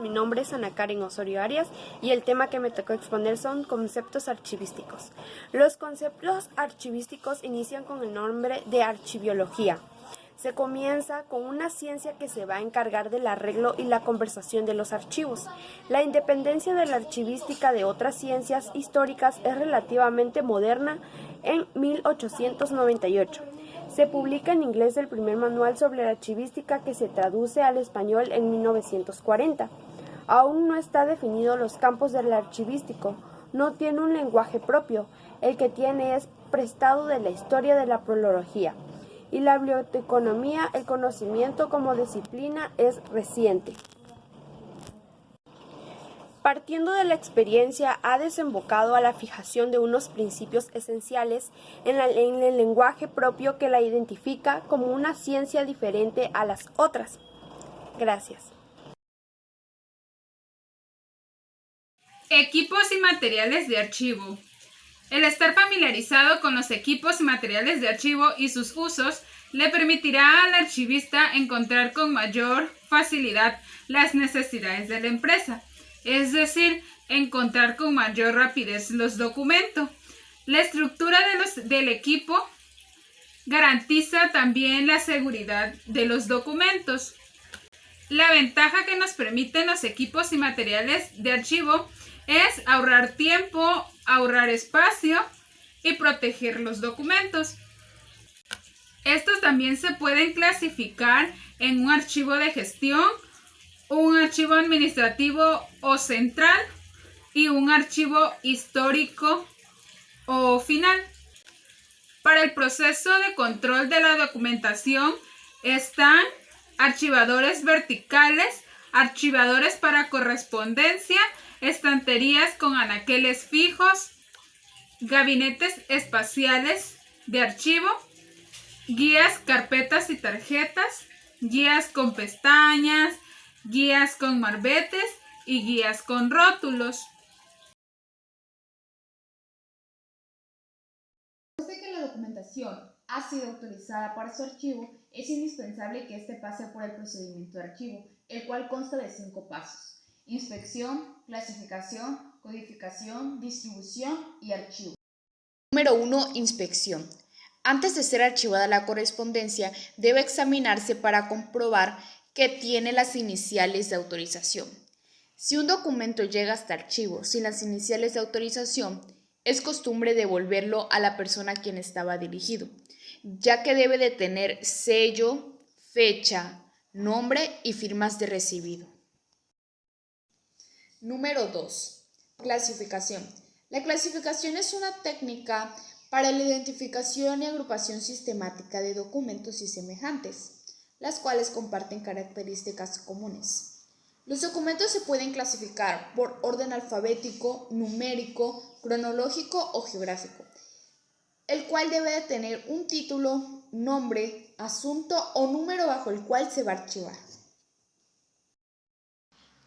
Mi nombre es Ana Karen Osorio Arias y el tema que me tocó exponer son conceptos archivísticos. Los conceptos archivísticos inician con el nombre de archiviología. Se comienza con una ciencia que se va a encargar del arreglo y la conservación de los archivos. La independencia de la archivística de otras ciencias históricas es relativamente moderna en 1898. Se publica en inglés el primer manual sobre la archivística que se traduce al español en 1940. Aún no está definido los campos del archivístico, no tiene un lenguaje propio, el que tiene es prestado de la historia de la prología. Y la biblioteconomía, el conocimiento como disciplina, es reciente. Partiendo de la experiencia, ha desembocado a la fijación de unos principios esenciales en el lenguaje propio que la identifica como una ciencia diferente a las otras. Gracias. Equipos y materiales de archivo. El estar familiarizado con los equipos y materiales de archivo y sus usos le permitirá al archivista encontrar con mayor facilidad las necesidades de la empresa, es decir, encontrar con mayor rapidez los documentos. La estructura del equipo garantiza también la seguridad de los documentos. La ventaja que nos permiten los equipos y materiales de archivo es ahorrar tiempo, ahorrar espacio y proteger los documentos. Estos también se pueden clasificar en un archivo de gestión, un archivo administrativo o central y un archivo histórico o final. Para el proceso de control de la documentación están archivadores verticales, archivadores para correspondencia, estanterías con anaqueles fijos, gabinetes espaciales de archivo, guías, carpetas y tarjetas, guías con pestañas, guías con marbetes y guías con rótulos. Después de que la documentación ha sido autorizada para su archivo, es indispensable que éste pase por el procedimiento de archivo, el cual consta de 5 pasos: inspección, clasificación, codificación, distribución y archivo. Número 1. Inspección. Antes de ser archivada la correspondencia, debe examinarse para comprobar que tiene las iniciales de autorización. Si un documento llega hasta archivo sin las iniciales de autorización, es costumbre devolverlo a la persona a quien estaba dirigido, ya que debe de tener sello, fecha, nombre y firmas de recibido. Número 2. Clasificación. La clasificación es una técnica para la identificación y agrupación sistemática de documentos y semejantes, las cuales comparten características comunes. Los documentos se pueden clasificar por orden alfabético, numérico, cronológico o geográfico, el cual debe de tener un título, nombre, asunto o número bajo el cual se va a archivar.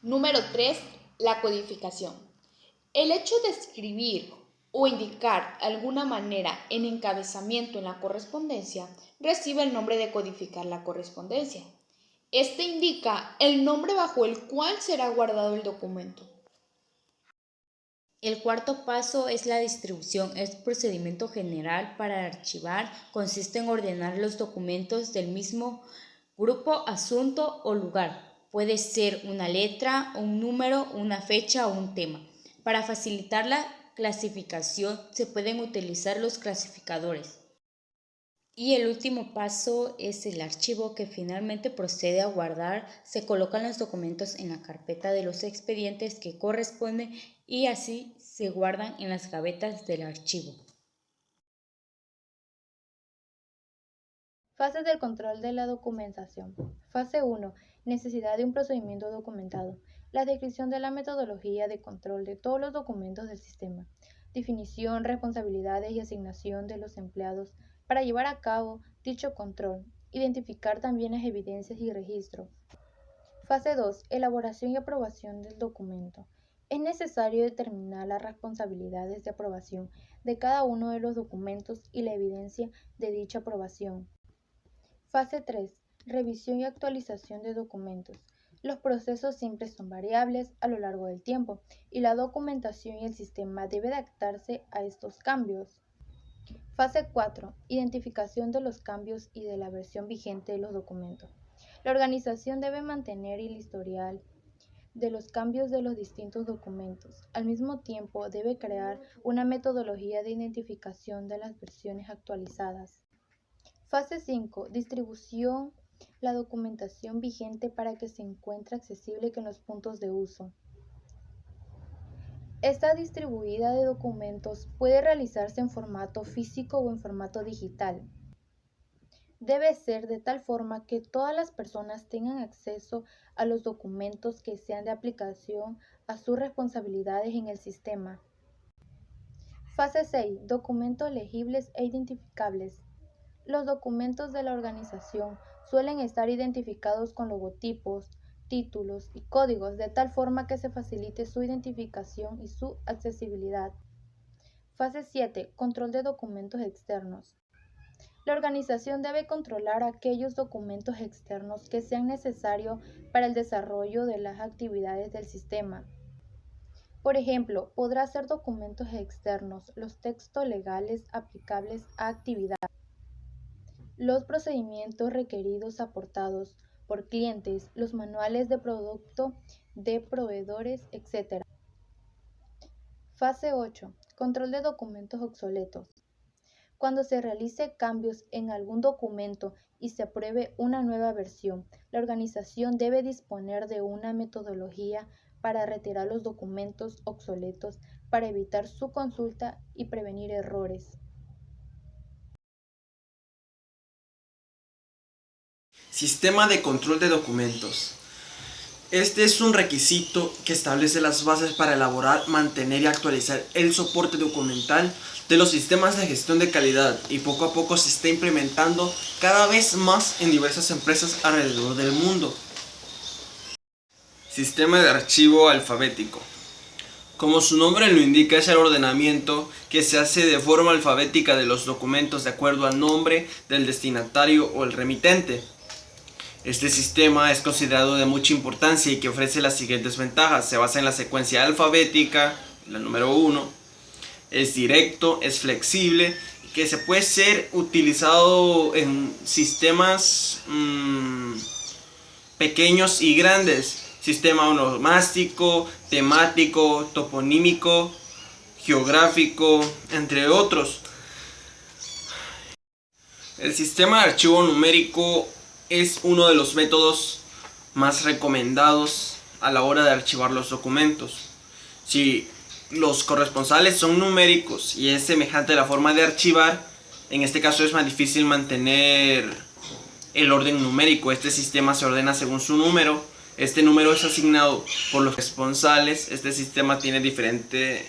Número 3. La codificación. El hecho de escribir o indicar alguna manera en encabezamiento en la correspondencia recibe el nombre de codificar la correspondencia. Este indica el nombre bajo el cual será guardado el documento. El cuarto paso es la distribución. Es un procedimiento general para archivar. Consiste en ordenar los documentos del mismo grupo, asunto o lugar. Puede ser una letra, un número, una fecha o un tema. Para facilitar la clasificación se pueden utilizar los clasificadores. Y el último paso es el archivo, que finalmente procede a guardar. Se colocan los documentos en la carpeta de los expedientes que corresponden y así se guardan en las gavetas del archivo. Fases del control de la documentación. Fase 1. Necesidad de un procedimiento documentado. La descripción de la metodología de control de todos los documentos del sistema. Definición, responsabilidades y asignación de los empleados para llevar a cabo dicho control. Identificar también las evidencias y registros. Fase 2. Elaboración y aprobación del documento. Es necesario determinar las responsabilidades de aprobación de cada uno de los documentos y la evidencia de dicha aprobación. Fase 3. Revisión y actualización de documentos. Los procesos siempre son variables a lo largo del tiempo y la documentación y el sistema debe adaptarse a estos cambios. Fase 4. Identificación de los cambios y de la versión vigente de los documentos. La organización debe mantener el historial de los cambios de los distintos documentos. Al mismo tiempo, debe crear una metodología de identificación de las versiones actualizadas. Fase 5. Distribución. La documentación vigente para que se encuentre accesible en los puntos de uso. Esta distribuida de documentos puede realizarse en formato físico o en formato digital. Debe ser de tal forma que todas las personas tengan acceso a los documentos que sean de aplicación a sus responsabilidades en el sistema. Fase 6. Documentos legibles e identificables. Los documentos de la organización suelen estar identificados con logotipos, títulos y códigos de tal forma que se facilite su identificación y su accesibilidad. Fase 7. Control de documentos externos. La organización debe controlar aquellos documentos externos que sean necesarios para el desarrollo de las actividades del sistema. Por ejemplo, podrá ser documentos externos los textos legales aplicables a actividad, los procedimientos requeridos aportados por clientes, los manuales de producto de proveedores, etc. Fase 8. Control de documentos obsoletos. Cuando se realice cambios en algún documento y se apruebe una nueva versión, la organización debe disponer de una metodología para retirar los documentos obsoletos para evitar su consulta y prevenir errores. Sistema de control de documentos. Este es un requisito que establece las bases para elaborar, mantener y actualizar el soporte documental de los sistemas de gestión de calidad y poco a poco se está implementando cada vez más en diversas empresas alrededor del mundo. Sistema de archivo alfabético. Como su nombre lo indica, es el ordenamiento que se hace de forma alfabética de los documentos de acuerdo al nombre del destinatario o el remitente. Este sistema es considerado de mucha importancia y que ofrece las siguientes ventajas. Se basa en la secuencia alfabética, la número 1. Es directo, es flexible, que se puede ser utilizado en sistemas pequeños y grandes. Sistema onomástico, temático, toponímico, geográfico, entre otros. El sistema de archivo numérico es uno de los métodos más recomendados a la hora de archivar los documentos. Si los corresponsales son numéricos y es semejante la forma de archivar, en este caso es más difícil mantener el orden numérico. Este sistema se ordena según su número. Este número es asignado por los corresponsales. Este sistema tiene diferentes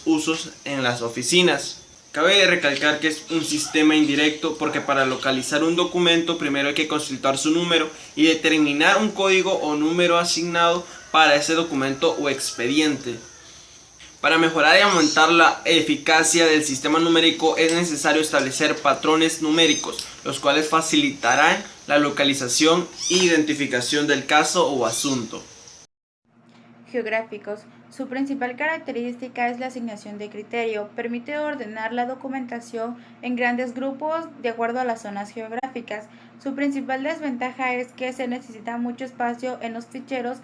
usos en las oficinas. Cabe recalcar que es un sistema indirecto porque para localizar un documento primero hay que consultar su número y determinar un código o número asignado para ese documento o expediente. Para mejorar y aumentar la eficacia del sistema numérico es necesario establecer patrones numéricos, los cuales facilitarán la localización e identificación del caso o asunto. Geográficos. Su principal característica es la asignación de criterio. Permite ordenar la documentación en grandes grupos de acuerdo a las zonas geográficas. Su principal desventaja es que se necesita mucho espacio en los ficheros,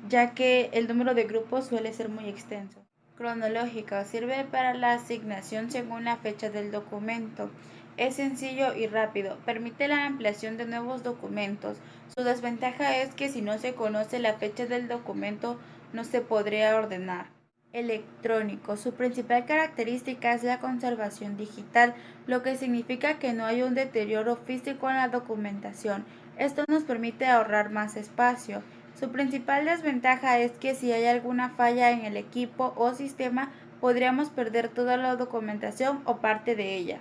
ya que el número de grupos suele ser muy extenso. Cronológico. Sirve para la asignación según la fecha del documento. Es sencillo y rápido. Permite la ampliación de nuevos documentos. Su desventaja es que si no se conoce la fecha del documento, no se podría ordenar. Electrónico. Su principal característica es la conservación digital, lo que significa que no hay un deterioro físico en la documentación. Esto nos permite ahorrar más espacio. Su principal desventaja es que si hay alguna falla en el equipo o sistema, podríamos perder toda la documentación o parte de ella.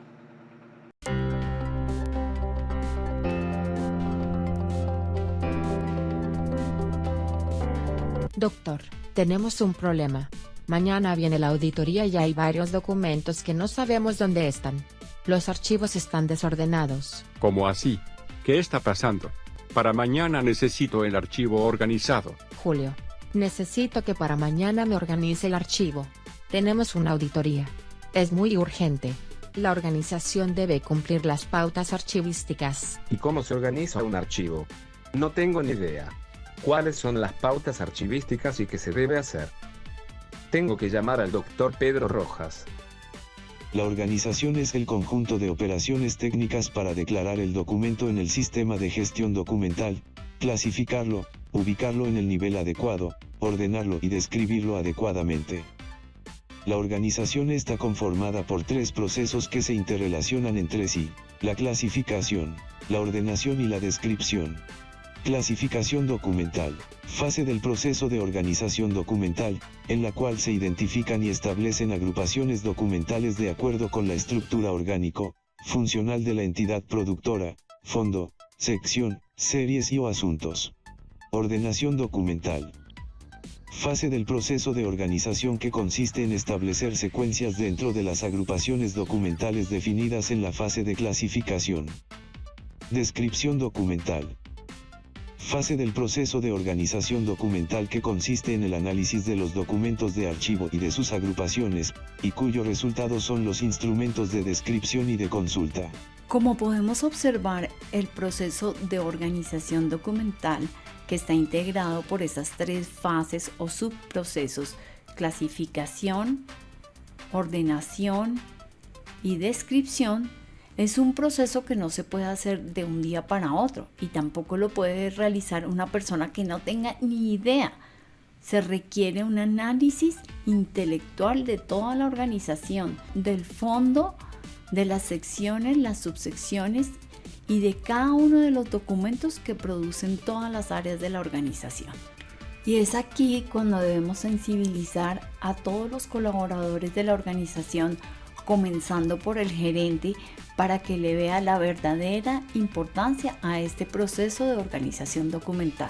Doctor, tenemos un problema. Mañana viene la auditoría y hay varios documentos que no sabemos dónde están. Los archivos están desordenados. ¿Cómo así? ¿Qué está pasando? Para mañana necesito el archivo organizado. Julio. Necesito que para mañana me organice el archivo. Tenemos una auditoría. Es muy urgente. La organización debe cumplir las pautas archivísticas. ¿Y cómo se organiza un archivo? No tengo ni idea. ¿Cuáles son las pautas archivísticas y qué se debe hacer? Tengo que llamar al doctor Pedro Rojas. La organización es el conjunto de operaciones técnicas para declarar el documento en el sistema de gestión documental, clasificarlo, ubicarlo en el nivel adecuado, ordenarlo y describirlo adecuadamente. La organización está conformada por 3 procesos que se interrelacionan entre sí: la clasificación, la ordenación y la descripción. Clasificación documental. Fase del proceso de organización documental, en la cual se identifican y establecen agrupaciones documentales de acuerdo con la estructura orgánico, funcional de la entidad productora, fondo, sección, series y o asuntos. Ordenación documental. Fase del proceso de organización que consiste en establecer secuencias dentro de las agrupaciones documentales definidas en la fase de clasificación. Descripción documental. Fase del proceso de organización documental que consiste en el análisis de los documentos de archivo y de sus agrupaciones, y cuyo resultado son los instrumentos de descripción y de consulta. Como podemos observar, el proceso de organización documental, que está integrado por esas 3 fases o subprocesos: clasificación, ordenación y descripción, es un proceso que no se puede hacer de un día para otro y tampoco lo puede realizar una persona que no tenga ni idea. Se requiere un análisis intelectual de toda la organización, del fondo, de las secciones, las subsecciones y de cada uno de los documentos que producen todas las áreas de la organización. Y es aquí cuando debemos sensibilizar a todos los colaboradores de la organización, comenzando por el gerente, para que le vea la verdadera importancia a este proceso de organización documental.